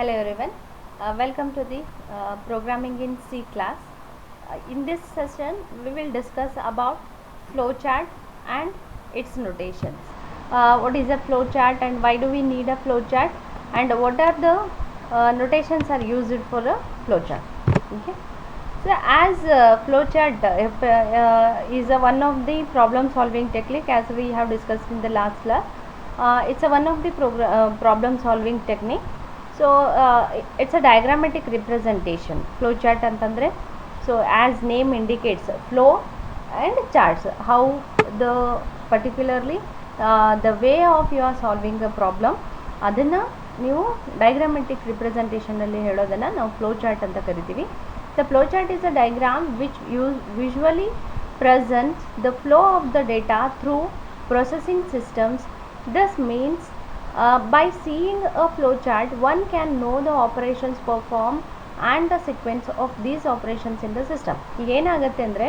Hello everyone, welcome to the programming in C class. In this session we will discuss about flowchart and its notations. What is a flowchart and why do we need a flowchart, and what are the notations are used for a flowchart. Okay. So as flowchart is one of the problem solving technique, as we have discussed in the last class. It's one of the problem solving technique. So it's a diagrammatic representation. Flowchart antandre, so as name indicates, flow and charts, how the particularly the way of you are solving a problem, adana ನೀವು diagrammatic ರಿಪ್ರೆಸೆಂಟೇಷನಲ್ಲಿ ಹೇಳೋದನ್ನು ನಾವು flow chart ಅಂತ ಕರಿತೀವಿ. The flow chart is a diagram which usually presents the flow of the data through processing systems. This means by seeing a flow chart one can know the operations performed and the sequence of these operations in the system. ಈಗ ಏನಾಗುತ್ತೆ ಅಂದರೆ,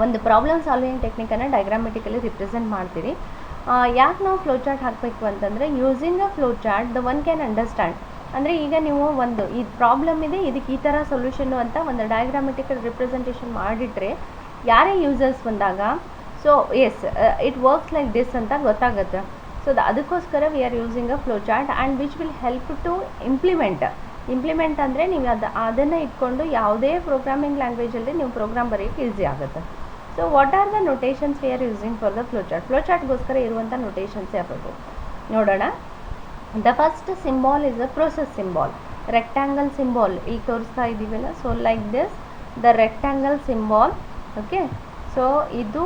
ಒಂದು problem solving ಟೆಕ್ನಿಕನ್ನು diagrammatically represent ಮಾಡ್ತೀರಿ. ಯಾಕೆ ನಾವು flow chart ಹಾಕಬೇಕು ಅಂತಂದರೆ, using a flow chart the one can understand. ಅಂದರೆ ಈಗ ನೀವು ಒಂದು ಈ ಪ್ರಾಬ್ಲಮ್ ಇದೆ, ಇದಕ್ಕೆ ಈ ಥರ ಸೊಲ್ಯೂಷನ್ನು ಅಂತ ಒಂದು ಡಯಾಗ್ರಾಮೆಟಿಕಲ್ ರಿಪ್ರೆಸೆಂಟೇಷನ್ ಮಾಡಿಟ್ರೆ ಯಾರೇ ಯೂಸರ್ಸ್ ಬಂದಾಗ so yes it works like this ಅಂತ ಗೊತ್ತಾಗುತ್ತೆ. ಸೊ ಅದಕ್ಕೋಸ್ಕರ we are using a flow chart and which will help to implement ಅಂದರೆ ನೀವು ಅದನ್ನು ಇಟ್ಕೊಂಡು ಯಾವುದೇ ಪ್ರೋಗ್ರಾಮಿಂಗ್ ಲ್ಯಾಂಗ್ವೇಜಲ್ಲಿ ನೀವು ಪ್ರೋಗ್ರಾಮ್ ಬರೆಯೋಕ್ಕೆ ಈಸಿ ಆಗುತ್ತೆ. So what are the notations we are using for the flow chart? Flow ಚಾರ್ಟ್ಗೋಸ್ಕರ ಇರುವಂಥ ನೊಟೇಷನ್ಸ್ ಯಾವುದು ನೋಡೋಣ. The first symbol is a process symbol, rectangle symbol ಇಲ್ಲಿ ತೋರಿಸ್ತಾ ಇದ್ದೀವಲ್ಲ. So like this the rectangle symbol. Okay, so ಇದು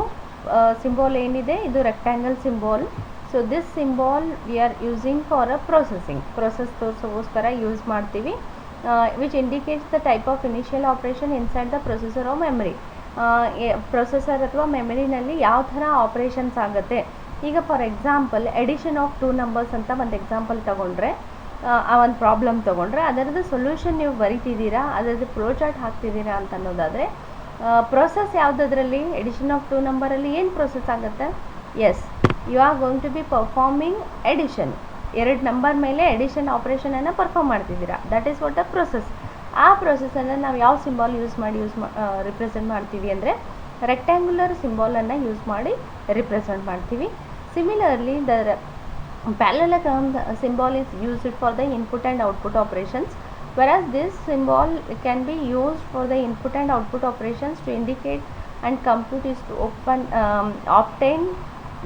symbol ಏನಿದೆ ಇದು rectangle symbol. So this symbol we are using for a process ತೋರಿಸೋಗೋಸ್ಕರ ಯೂಸ್ ಮಾಡ್ತೀವಿ, which indicates the type of initial operation inside the processor of memory. Processor ಅಥವಾ ಮೆಮರಿನಲ್ಲಿ ಯಾವ ಥರ operations ಆಗುತ್ತೆ. ಈಗ for example addition of 2 numbers ಅಂತ ಒಂದು ಎಕ್ಸಾಂಪಲ್ ತೊಗೊಂಡ್ರೆ, ಆ ಒಂದು ಪ್ರಾಬ್ಲಮ್ ತೊಗೊಂಡ್ರೆ ಅದರದ್ದು ಸೊಲ್ಯೂಷನ್ ನೀವು ಬರಿತಿದ್ದೀರಾ, ಅದರದ್ದು ಫ್ಲೋ ಚಾರ್ಟ್ ಹಾಕ್ತಿದ್ದೀರಾ ಅಂತ ಅನ್ನೋದಾದರೆ, ಪ್ರೊಸೆಸ್ ಯಾವುದರಲ್ಲಿ ಎಡಿಷನ್ ಆಫ್ 2 ನಂಬರಲ್ಲಿ ಏನು ಪ್ರೊಸೆಸ್ ಆಗುತ್ತೆ? Yes, you are going to be performing addition. 2 number ಮೇಲೆ ಎಡಿಷನ್ ಆಪ್ರೇಷನನ್ನು ಪರ್ಫಾರ್ಮ್ ಮಾಡ್ತಿದ್ದೀರಾ, that is what a process. ಆ ಪ್ರೊಸೆಸನ್ನು ನಾವು ಯಾವ ಸಿಂಬಾಲ್ ಯೂಸ್ ಮಾಡಿ ರಿಪ್ರೆಸೆಂಟ್ ಮಾಡ್ತೀವಿ ಅಂದರೆ ರೆಕ್ಟ್ಯಾಂಗ್ಯುಲರ್ ಸಿಂಬಾಲನ್ನು ಯೂಸ್ ಮಾಡಿ ರಿಪ್ರೆಸೆಂಟ್ ಮಾಡ್ತೀವಿ. Similarly the parallelogram symbol is used for the input and output operations, whereas this symbol can be used for the input and output operations to indicate and compute is to obtain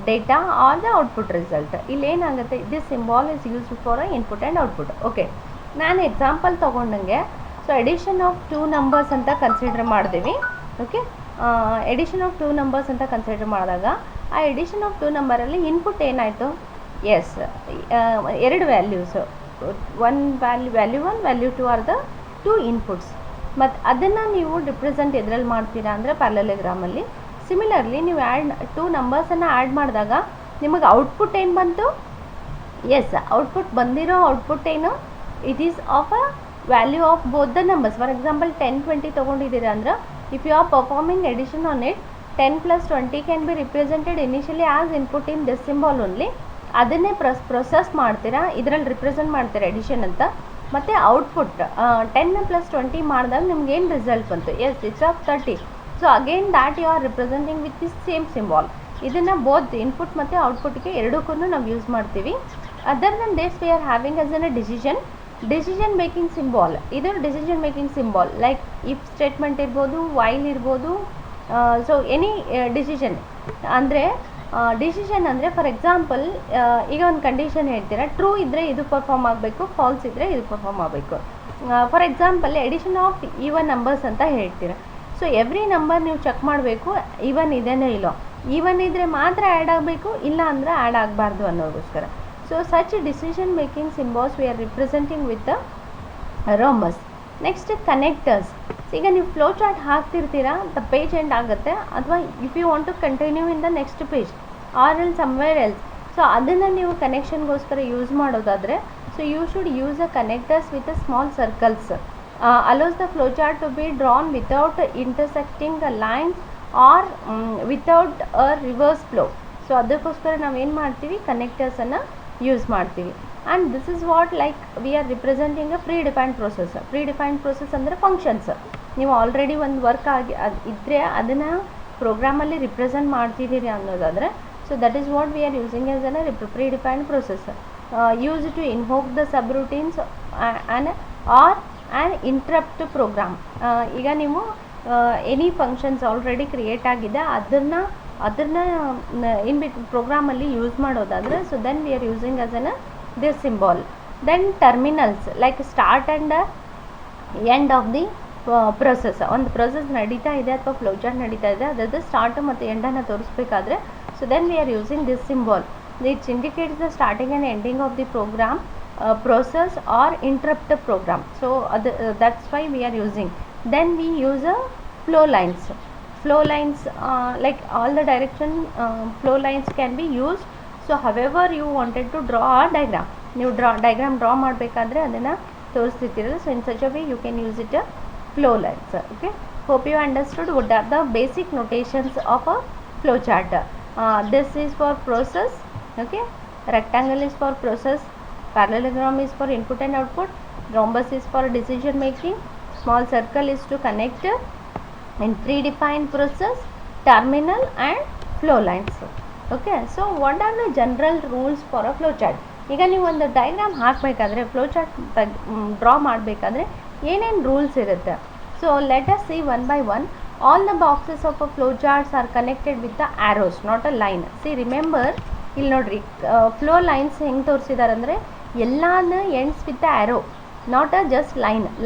data or the output result. ಇಲ್ಲಿ ಏನಾಗುತ್ತೆ, this symbol is used for a input and output. Okay, ನಾನು example ತೊಗೊಂಡಂಗೆ so addition of 2 numbers ಅಂತ consider ಮಾಡಿದ್ವಿ. Okay, addition of 2 numbers ಅಂತ consider ಮಾಡಿದಾಗ ಆ addition of 2 ನಂಬರಲ್ಲಿ ಇನ್ಪುಟ್ ಏನಾಯಿತು? Yes, 2 values, value 1 value 2 are the 2 inputs. ಮತ್ತು ಅದನ್ನು ನೀವು ರಿಪ್ರೆಸೆಂಟ್ ಎದ್ರಲ್ಲಿ ಮಾಡ್ತೀರಾ ಅಂದರೆ ಪ್ಯಾರಲೆಲೋಗ್ರಾಮಲ್ಲಿ. ಸಿಮಿಲರ್ಲಿ ನೀವು 2 ನಂಬರ್ಸನ್ನು ಆ್ಯಡ್ ಮಾಡಿದಾಗ ನಿಮಗೆ ಔಟ್ಪುಟ್ ಏನು ಬಂತು? ಎಸ್, ಔಟ್ಪುಟ್ ಬಂದಿರೋ ಔಟ್ಪುಟ್ ಏನು? It is of a value of both the numbers. For example 10, 20 ತೊಗೊಂಡಿದ್ದೀರಾ ಅಂದ್ರೆ, if you are performing addition on it, 10 + 20 can be represented initially as input in this symbol only. ಅದನ್ನೇ process ಮಾಡ್ತೀರಾ, ಇದರಲ್ಲಿ represent ಮಾಡ್ತೀರಾ edition ಅಂತ. ಮತ್ತು output 10 + 20 ಮಾಡಿದಾಗ ನಿಮ್ಗೆ ಏನು ರಿಸಲ್ಟ್ ಬಂತು? Yes, it's of 30. So again that you are representing with this same symbol. ಇದನ್ನು ಬೋತ್ ಇನ್ಪುಟ್ ಮತ್ತು ಔಟ್ಪುಟ್ಗೆ ಎರಡಕ್ಕೂ ನಾವು ಯೂಸ್ ಮಾಡ್ತೀವಿ. Other than this we are having as an a decision making symbol. ಇದು decision making symbol like if statement ಇರ್ಬೋದು, while ಇರ್ಬೋದು. So any decision ಅಂದರೆ ಡಿಸಿಷನ್ ಅಂದರೆ ಫಾರ್ ಎಕ್ಸಾಂಪಲ್ ಈಗ ಒಂದು ಕಂಡೀಷನ್ ಹೇಳ್ತೀರಾ, ಟ್ರೂ ಇದ್ದರೆ ಇದು ಪರ್ಫಾರ್ಮ್ ಆಗಬೇಕು, ಫಾಲ್ಸ್ ಇದ್ದರೆ ಇದು ಪರ್ಫಾರ್ಮ್ ಆಗಬೇಕು. For example addition of even numbers ಅಂತ ಹೇಳ್ತೀರಾ. ಸೊ ಎವ್ರಿ ನಂಬರ್ ನೀವು ಚೆಕ್ ಮಾಡಬೇಕು, ಈವನ್ ಇದೇನೋ ಇಲ್ಲೋ. ಈವನ್ ಇದ್ದರೆ ಮಾತ್ರ ಆ್ಯಡ್ ಆಗಬೇಕು, ಇಲ್ಲ ಅಂದರೆ ಆ್ಯಡ್ ಆಗಬಾರ್ದು ಅನ್ನೋದಕ್ಕೋಸ್ಕರ. So such decision making symbols we are representing with the romus. Next, connectors. ಈಗ ನೀವು ಫ್ಲೋ ಚಾರ್ಟ್ ಹಾಕ್ತಿರ್ತೀರಾ, ದ ಪೇಜ್ ಎಂಡ್ ಆಗುತ್ತೆ, ಅಥವಾ if you want to continue in the next page or ಎಲ್ ಸಮ್ವೇರ್ ಎಲ್ಸ್. ಸೊ ಅದನ್ನು ನೀವು ಕನೆಕ್ಷನ್ಗೋಸ್ಕರ use ಮಾಡೋದಾದರೆ, so you should use a connectors with a small circles. Allows the flow chart to be drawn without intersecting a lines or without a reverse flow. So ಅದಕ್ಕೋಸ್ಕರ ನಾವೇನು ಮಾಡ್ತೀವಿ, ಕನೆಕ್ಟರ್ಸನ್ನು use ಮಾಡ್ತೀವಿ. and this is what like we are representing a predefined process. Predefined process ಅಂದರೆ functions. ನೀವು already ಒಂದು work ಆಗಿ ಇದ್ದರೆ ಅದನ್ನು ಪ್ರೋಗ್ರಾಮಲ್ಲಿ ರಿಪ್ರೆಸೆಂಟ್ ಮಾಡ್ತಿದ್ದೀರಿ ಅನ್ನೋದಾದರೆ, so that is what we are using as an predefined process used to invoke the subroutines and or an interrupt program. ಈಗ ನೀವು ಎನಿ ಫಂಕ್ಷನ್ಸ್ ಆಲ್ರೆಡಿ ಕ್ರಿಯೇಟ್ ಆಗಿದೆ ಅದನ್ನು ಇನ್ ಬಿಟ್ ಪ್ರೋಗ್ರಾಮಲ್ಲಿ ಯೂಸ್ ಮಾಡೋದಾದರೆ, so then we are using as an this symbol. Then terminals like start and end of the process. ಒಂದು process ನಡೀತಾ ಇದೆ ಅಥವಾ ಫ್ಲೋ ಚಾರ್ಟ್ ನಡೀತಾ ಇದೆ, ಅದರದ್ದು ಸ್ಟಾರ್ಟ್ ಮತ್ತು ಎಂಡನ್ನು ತೋರಿಸ್ಬೇಕಾದ್ರೆ, so then we are using this symbol. It's indicates the starting and ending of the program, process or interrupt program. So that's why we are using. Then we use a flow lines. Flow lines like all the direction flow lines can be used. So however you wanted to draw a diagram, ನೀವು diagram draw ಮಾಡಬೇಕಾದ್ರೆ ಅದನ್ನು ತೋರಿಸ್ತಿರ್ತೀರಲ್ಲ, so in such a way you can use it a flow lines. Okay, hope you understood what are the basic notations of a flow chart. This is for process. Okay, rectangle is for process, parallelogram is for input and output, rhombus is for decision making, small circle is to connect in predefined process, terminal and flow lines. Okay, so what are the general rules for a flow chart? ಈಗ ನೀವು ಒಂದು diagram ಹಾಕಬೇಕಾದ್ರೆ, flow chart draw ಮಾಡಬೇಕಾದ್ರೆ ಏನೇನು rules ಇರುತ್ತೆ? So let us C one by one. All the boxes of a flow charts are connected with the arrows, not a line. C remember, ಇಲ್ಲಿ ನೋಡ್ರಿ flow lines ಹೆಂಗೆ ತೋರಿಸಿದ್ದಾರೆ ಅಂದರೆ ಎಲ್ಲಾನು ends with arrow, not a just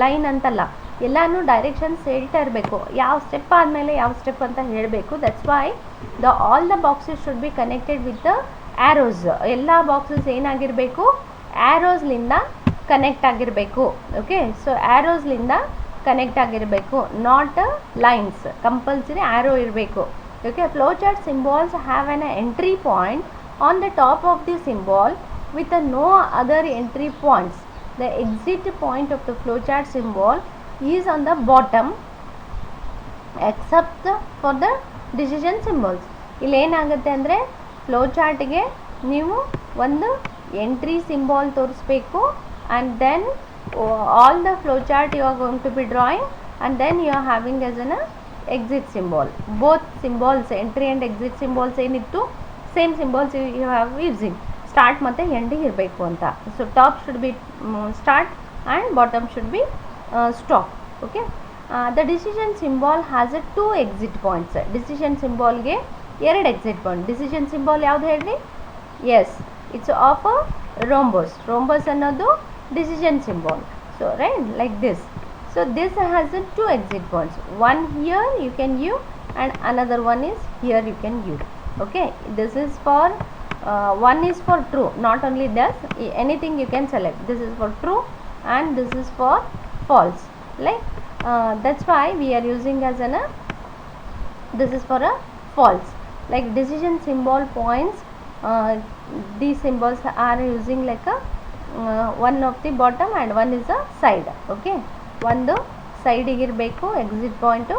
line ಅಂತಲ್ಲ, ಎಲ್ಲನೂ directions ಹೇಳ್ತಾ ಇರಬೇಕು, ಯಾವ ಸ್ಟೆಪ್ ಆದಮೇಲೆ ಯಾವ ಸ್ಟೆಪ್ ಅಂತ ಹೇಳಬೇಕು. That's why all the boxes should be connected with the arrows. ಎಲ್ಲ ಬಾಕ್ಸಸ್ ಏನಾಗಿರಬೇಕು? ಆ್ಯರೋಸ್ಲಿಂದ ಕನೆಕ್ಟ್ ಆಗಿರಬೇಕು. ಓಕೆ, ಸೊ ಆ್ಯರೋಸ್ಲಿಂದ ಕನೆಕ್ಟ್ ಆಗಿರಬೇಕು, ನಾಟ್ ಲೈನ್ಸ್. ಕಂಪಲ್ಸರಿ ಆ್ಯರೋ ಇರಬೇಕು. Okay, flow chart symbols have an entry point on the top of the symbol with no other entry points. The exit point of the flowchart symbol is on the bottom except for the decision symbols. ಇಲ್ಲಿ ಏನಾಗುತ್ತೆ ಅಂದರೆ flow ಚಾರ್ಟ್ಗೆ ನೀವು ಒಂದು entry symbol ತೋರಿಸ್ಬೇಕು, and then all the flow chart you are going to be drawing, and then you are having as an exit symbol. Both symbols, entry and exit symbols ಏನಿತ್ತು, same symbols you have using. Start ಮತ್ತು ಎಂಡಿಗೆ ಇರಬೇಕು ಅಂತ. So top should be start and bottom should be stop. Okay, the decision symbol has a 2 exit points. Decision ಸಿಂಬಾಲ್ಗೆ 2 exit point. Decision symbol ಯಾವುದು ಹೇಳಿ? Yes, it's of a rhombus. Rhombus ಅನ್ನೋದು decision symbol. So right, like this. So this has a 2 exit points. One here you can use and another one is here you can use. Okay, this is for one is for true, not only this, anything you can select. This is for true and this is for false. Like that's why we are using as an this is for a false. Like decision symbol points, these symbols are using like a one of the bottom and one is a side. Okay, ಒಂದು ಸೈಡಿಗೆ ಇರಬೇಕು exit point,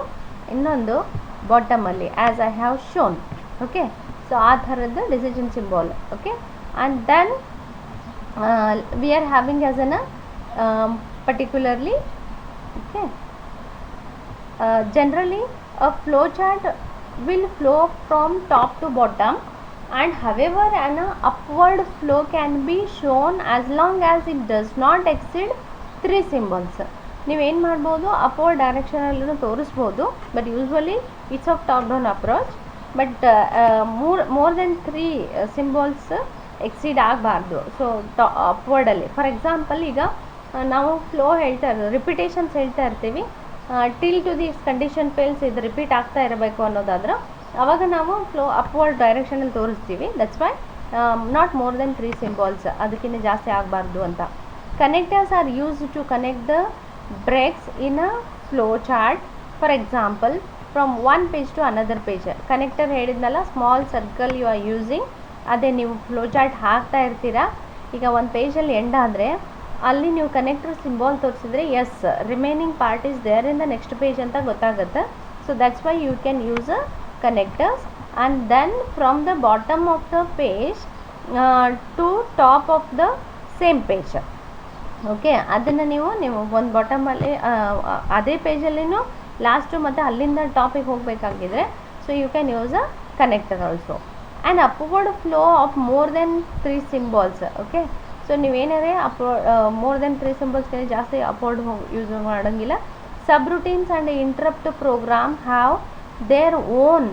ಇನ್ನೊಂದು bottom ಅಲ್ಲಿ as I have shown. Okay, so ಆ ಥರದ್ದು decision symbol. Okay, and then we are having as an particularly. Okay, generally a flow chart will flow from top to bottom, and however an upward flow can be shown as long as it does not exceed 3 symbols. ನೀವೇನು ಮಾಡ್ಬೋದು, upward ಡೈರೆಕ್ಷನಲ್ಲೂ ತೋರಿಸ್ಬೋದು, but usually it's of top down approach. But more than 3 symbols exceed ಆಗಬಾರ್ದು. ಸೊ ಅಪ್ವರ್ಡಲ್ಲಿ for example ಈಗ ನಾವು flow ಹೇಳ್ತಾ ಇರೋದು, ರಿಪಿಟೇಷನ್ಸ್ ಹೇಳ್ತಾ ಇರ್ತೀವಿ, till to this condition fails ಇದು ರಿಪೀಟ್ ಆಗ್ತಾ ಇರಬೇಕು ಅನ್ನೋದಾದ್ರೆ ಆವಾಗ ನಾವು ಫ್ಲೋ ಅಪ್ವರ್ಡ್ ಡೈರೆಕ್ಷನಲ್ಲಿ ತೋರಿಸ್ತೀವಿ. That's why not more than 3 symbols, ಅದಕ್ಕಿಂತ ಜಾಸ್ತಿ ಆಗಬಾರ್ದು ಅಂತ. Connectors are used to connect the breaks in a flow chart. For example from one page to another page. Connector ಹೇಳಿದ್ನಲ್ಲ, small circle you are using. ಅದೇ ನೀವು flow chart ಹಾಕ್ತಾ ಇರ್ತೀರಾ, ಈಗ ಒಂದು ಪೇಜಲ್ಲಿ ಎಂಡ್ ಆದರೆ ಅಲ್ಲಿ ನೀವು ಕನೆಕ್ಟರ್ ಸಿಂಬಾಲ್ ತೋರಿಸಿದ್ರೆ yes remaining part is there in the next page ಅಂತ ಗೊತ್ತಾಗುತ್ತೆ. So that's why you can use a connectors. And then from the bottom of the page to top of the same page. Okay, ಅದನ್ನು ನೀವು ಒಂದು ಬಾಟಮಲ್ಲಿ ಅದೇ ಪೇಜಲ್ಲಿನೂ last ಮತ್ತು ಅಲ್ಲಿಂದ ಟಾಪಿಕ್ ಹೋಗಬೇಕಾಗಿದ್ರೆ so you can use a connector also. And upward flow of more than 3 symbols. Okay, so ನೀವೇನಾರೆ ಮೋರ್ ದೆನ್ 3 ಸಿಂಬಲ್ಸ್ಗೆ ಜಾಸ್ತಿ ಅಪ್ವರ್ಡ್ ಯೂಸ್ ಮಾಡೋಂಗಿಲ್ಲ. Subroutines and interrupt program have their own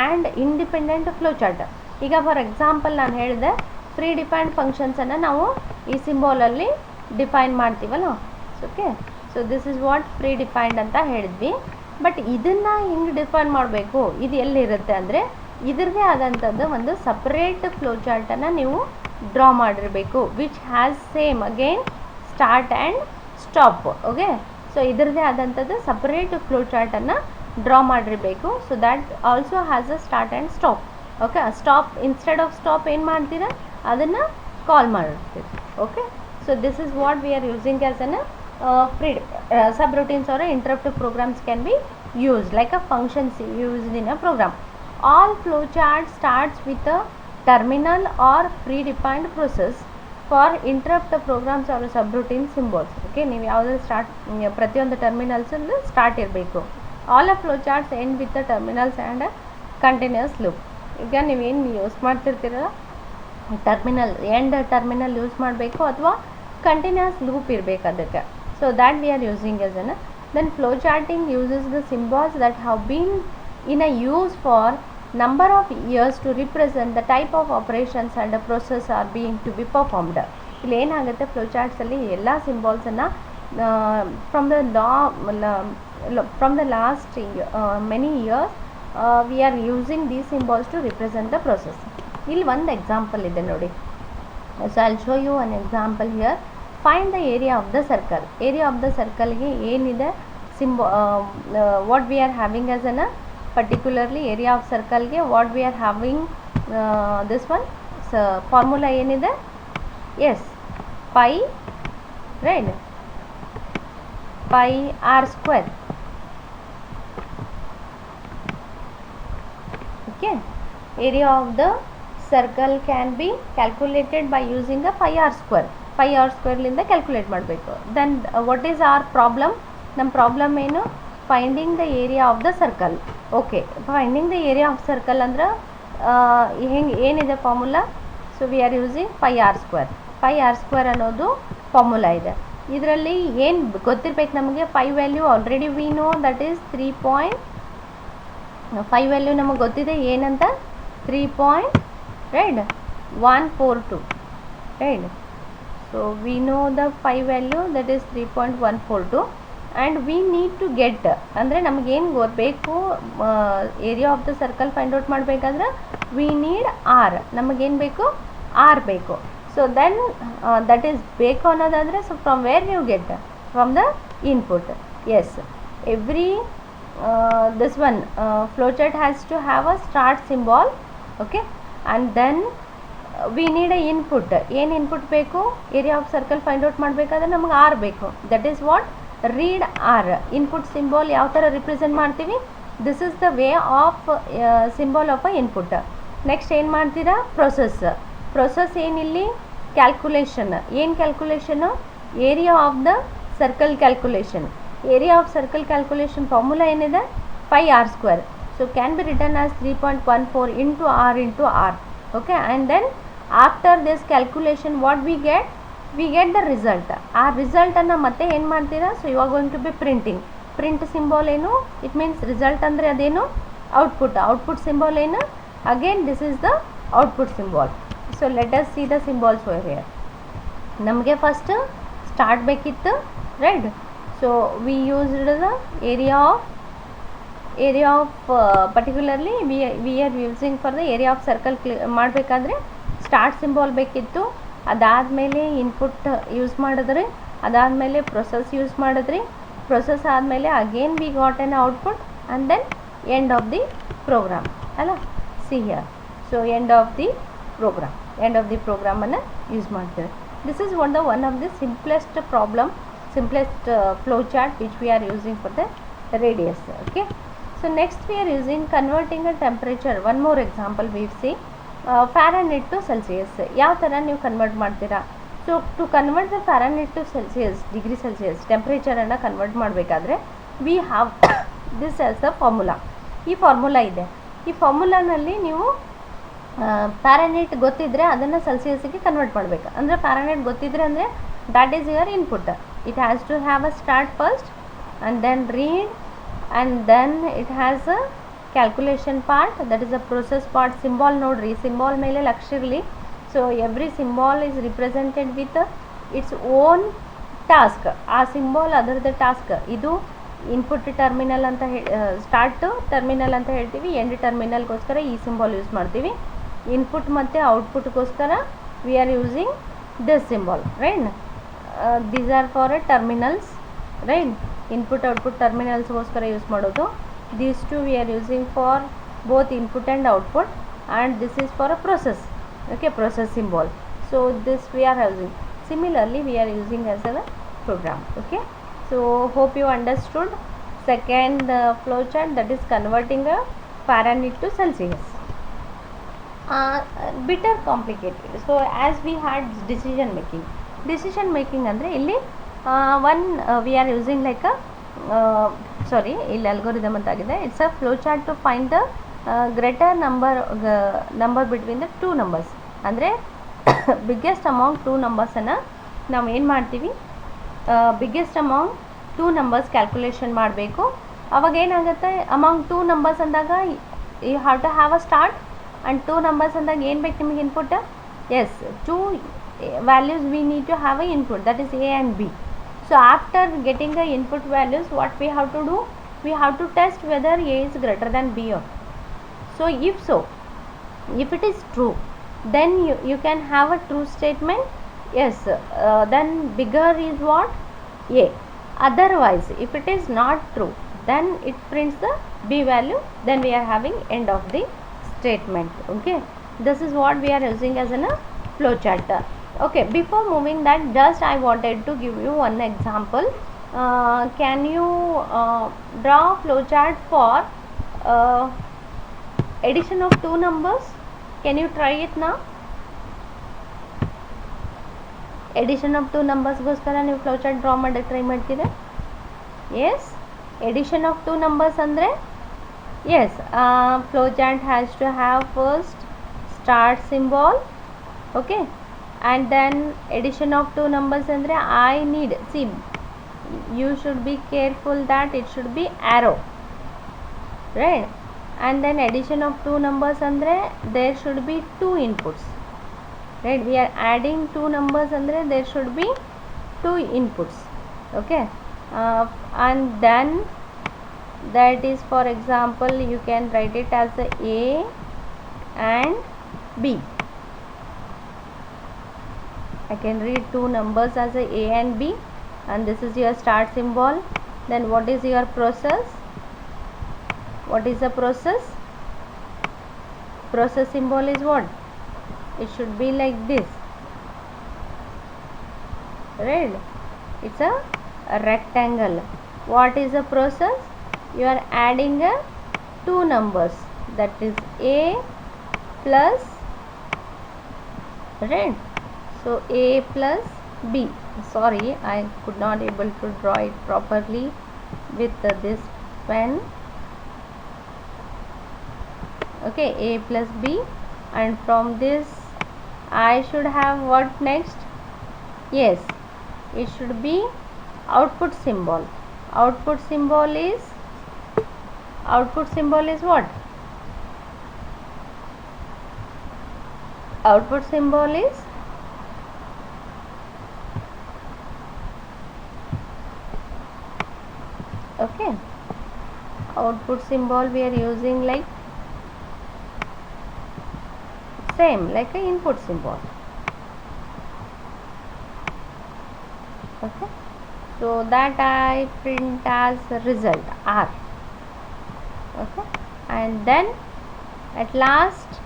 and independent flow chart. ಈಗ for example ನಾನು ಹೇಳಿದೆ, predefined ಫಂಕ್ಷನ್ಸನ್ನು ನಾವು ಈ ಸಿಂಬಾಲಲ್ಲಿ ಡಿಫೈನ್ ಮಾಡ್ತೀವಲ್ಲ. Okay, so this is what predefined ಅಂತ ಹೇಳಿದ್ವಿ. ಬಟ್ ಇದನ್ನು ಹಿಂಗೆ ಡಿಫೈನ್ ಮಾಡಬೇಕು, ಇದು ಎಲ್ಲಿರುತ್ತೆ ಅಂದರೆ ಇದ್ರದ್ದೇ ಆದಂಥದ್ದು ಒಂದು ಸಪ್ರೇಟ್ ಫ್ಲೋ ಚಾರ್ಟನ್ನು ನೀವು ಡ್ರಾ ಮಾಡಿರಬೇಕು, which has same again start and stop. Okay, so ಇದರದ್ದೇ ಆದಂಥದ್ದು ಸಪ್ರೇಟ್ ಫ್ಲೋ ಚಾರ್ಟನ್ನು ಡ್ರಾ ಮಾಡಿರಬೇಕು. So that also has a start and stop. Okay, stop instead of stop ಏನು ಮಾಡ್ತೀರಾ, ಅದನ್ನು ಕಾಲ್ ಮಾಡಿರ್ತೀರಿ. Okay, so this is what we are using as an subroutines or interruptive programs can be used like a functions used in a program. All flowchart starts with a terminal or predefined process for interrupt programs or subroutine symbols. Okay, ನೀವು ಯಾವುದಾದ್ರು start ಪ್ರತಿಯೊಂದು terminals start ಇರಬೇಕು. All of flowcharts end with the terminals and continues loop. ಈಗ ನೀವೇನು use ಮಾಡ್ತಿರ್ತೀರ, terminal use ಮಾಡಬೇಕು ಅಥವಾ continuous loop ಇರಬೇಕು ಅದಕ್ಕೆ. So that we are using as an. Then flowcharting uses the symbols that have been in a use for number of years to represent the type of operations and the process are being to be performed. ಇಲ್ಲಿ ಏನಾಗುತ್ತೆ, ಫ್ಲೋಚಾರ್ಟ್ಸಲ್ಲಿ ಎಲ್ಲ ಸಿಂಬಾಲ್ಸನ್ನು from the last many years we are using these symbols to represent the process. ಇಲ್ಲಿ ಒಂದು example ಇದೆ ನೋಡಿ. So I'll show you an example here. Find the area of the circle. Area of the circle ಗೆ ಏನಿದೆ what we are having as an particularly area of circle ಗೆ what we are having this one formula ಏನಿದೆ, yes, pi, right, pi r square. Okay, area of the circle can be calculated by using a pi r square. pi r ಸ್ಕ್ವೇರ್ಲಿಂದ calculate ಮಾಡಬೇಕು. Then what is our problem, ನಮ್ಮ problem ಏನು, finding the area of the circle. Okay, finding the area of circle ಅಂದ್ರೆ ಹೆಂಗೆ ಏನಿದೆ formula, so we are using pi r square. pi r square ಅನ್ನೋದು formula ಇದೆ. ಇದರಲ್ಲಿ ಏನು ಗೊತ್ತಿರ್ಬೇಕು ನಮಗೆ, pi value already we know that is 3.5 value ನಮಗೆ ಗೊತ್ತಿದೆ ಏನಂತ, 3.142, right. So we know the pi value that is 3.142 and we need to get ಅಂದರೆ ನಮಗೇನು ಬೇಕು, area of the circle find out ಮಾಡಬೇಕಾದ್ರೆ ವಿ ನೀಡ್ ಆರ್, ನಮಗೇನು ಬೇಕು, R ಬೇಕು. ಸೊ ದೆನ್ ದಟ್ ಈಸ್ ಬೇಕು ಅನ್ನೋದಾದರೆ, so from where you get, from the input. Yes, every this one flowchart has to have a start symbol. Okay, and then we need a input. ಏನು input ಬೇಕು, area of circle find out ಮಾಡಬೇಕಾದ್ರೆ ನಮಗೆ R ಬೇಕು. That is what read R. Input symbol ಯಾವ ಥರ represent ಮಾಡ್ತೀವಿ, this is the way of symbol of a input. Next ಏನು ಮಾಡ್ತೀರಾ, ಪ್ರೊಸೆಸ್ ಏನಿಲ್ಲಿ ಕ್ಯಾಲ್ಕುಲೇಷನ್. ಏನು calculation, area of the circle calculation. Area of circle calculation formula ಏನಿದೆ, pi r square. So can be written as 3.14 into r into r. Okay, and then after this calculation what we get the result. ಆ ರಿಸಲ್ಟನ್ನು ಮತ್ತೆ ಏನು ಮಾಡ್ತೀರಾ, so you are going to be printing. Print symbol ಏನು, it means result ಅಂದರೆ ಅದೇನು, output symbol ಏನು, again this is the output symbol. So let us see the symbols over here. ನಮಗೆ ಫಸ್ಟ್ ಸ್ಟಾರ್ಟ್ ಬೇಕಿತ್ತು, right. So we used the area of particularly we are using for the area of circle ಮಾಡಬೇಕಾದ್ರೆ start symbol ಬೇಕಿತ್ತು. ಅದಾದಮೇಲೆ input use ಮಾಡಿದ್ರಿ, ಅದಾದಮೇಲೆ process use ಮಾಡಿದ್ರಿ, process ಆದಮೇಲೆ again we got an output and then end of the program ಅಲ್ಲ. See here, so end of the ಪ್ರೋಗ್ರಾಮನ್ನು use ಮಾಡ್ತೀವಿ. This is one of the simplest flow chart which we are using for the radius. Okay, so next we are using converting a temperature. One more example we see, Fahrenheit to Celsius. ಯಾವ ಥರ ನೀವು convert ಮಾಡ್ತೀರಾ, so to convert the Fahrenheit to Celsius degree Celsius ಟೆಂಪ್ರೇಚರನ್ನು convert ಮಾಡಬೇಕಾದ್ರೆ we have this as the formula. ಈ formula ಇದೆ. ಈ ಫಾರ್ಮುಲಾನಲ್ಲಿ ನೀವು ಫ್ಯಾರನೈಟ್ ಗೊತ್ತಿದ್ದರೆ ಅದನ್ನು ಸೆಲ್ಸಿಯಸ್ಗೆ ಕನ್ವರ್ಟ್ ಮಾಡಬೇಕು. ಅಂದರೆ ಫ್ಯಾರನೈಟ್ ಗೊತ್ತಿದ್ದರೆ ಅಂದರೆ that is your input. It has to have a start first and then read and then it has a calculation part, that is a process part. Symbol ನೋಡಿರಿ, ಸಿಂಬಾಲ್ ಮೇಲೆ ಲಕ್ಷ ಇರಲಿ. So every symbol is represented with its own task. ಆ symbol ಅದರದ್ದು task. ಇದು input terminal ಅಂತ start terminal ಅಂತ ಹೇಳ್ತೀವಿ. ಎಂಡ್ ಟರ್ಮಿನಲ್ಗೋಸ್ಕರ ಈ ಸಿಂಬಾಲ್ ಯೂಸ್ ಮಾಡ್ತೀವಿ. ಇನ್ಪುಟ್ ಮತ್ತು ಔಟ್ಪುಟ್ಗೋಸ್ಕರ we are using this symbol, right. These are for terminals, right. Input output ಟರ್ಮಿನಲ್ಸ್ಗೋಸ್ಕರ ಯೂಸ್ ಮಾಡೋದು. These two we are using for both input and output, and this is for a process. Okay, process symbol. So this we are using. Similarly we are using as a program. Okay, so hope you understood second flow chart, that is converting a Fahrenheit to Celsius. Bit are complicated. So as we had decision making ಅಂದರೆ ಇಲ್ಲಿ one we are using like a sorry ಇಲ್ಲಿ algorithm ಅಂತ ಆಗಿದೆ. It's a flow chart to find the greater number between the two numbers. ಅಂದರೆ biggest amount two ನಂಬರ್ಸನ್ನು ನಾವು ಏನು ಮಾಡ್ತೀವಿ, biggest amount two numbers calculation ಮಾಡಬೇಕು. ಅವಾಗ ಏನಾಗುತ್ತೆ, ಅಮೌಂಟ್ ಟೂ ನಂಬರ್ಸ್ ಅಂದಾಗ you have to have a start and two numbers ಅಂದಾಗ ಏನು ಬೇಕು ನಿಮಗೆ input? Yes, two values we need to have a input, that is A and B. So after getting a input values what we have to do, we have to test whether A is greater than b or. So if it is true, then you can have a true statement. Yes, then bigger is what? A. Otherwise if it is not true, then it prints the b value, then we are having end of the statement. Okay, this is what we are using as a flow chart. Okay, before moving that, just I wanted to give you one example. Can you draw flow chart for addition of two numbers? Can you try it now? Addition of two numbers ಗೋಸ್ಕರ ನೀವು flow chart draw ಮಾಡೋಕ್ಕೆ try ಮಾಡ್ತೀರಾ? Yes, addition of two numbers ಅಂದರೆ yes, flow chart has to have first start symbol. Okay, and then addition of two numbers ಅಂದರೆ I need, see you should be careful that it should be arrow, right. And then addition of two numbers andre there should be two inputs, right. We are adding two numbers andre there should be two inputs. Okay, and then that is, for example, you can write it as a and b. I can read two numbers as a and b, and this is your start symbol. Then what is your process? What is the process? Process symbol is what? It should be like this, right. It's a rectangle. What is the process? You are adding two numbers, that is a plus, right. So a plus b. Sorry, I could not able to draw it properly with this pen. Okay, a plus b, and from this I should have what next? Yes, it should be output symbol. Output symbol is what? Output symbol is okay, output symbol we are using like same like a input symbol. Okay, so that I print as result R. Okay, and then at last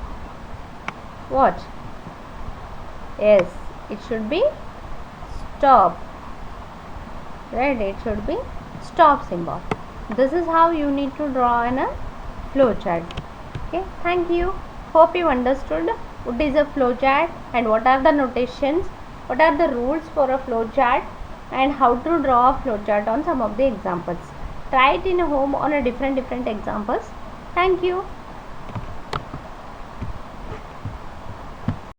what? Yes, it should be stop, right. It should be stop symbol. This is how you need to draw in a flow chart. Okay, thank you. Hope you understood what is a flow chart and what are the notations. what are the rules for a flow chart, and how to draw a flow chart on some of the examples. Try it in a home on a different examples. Thank you.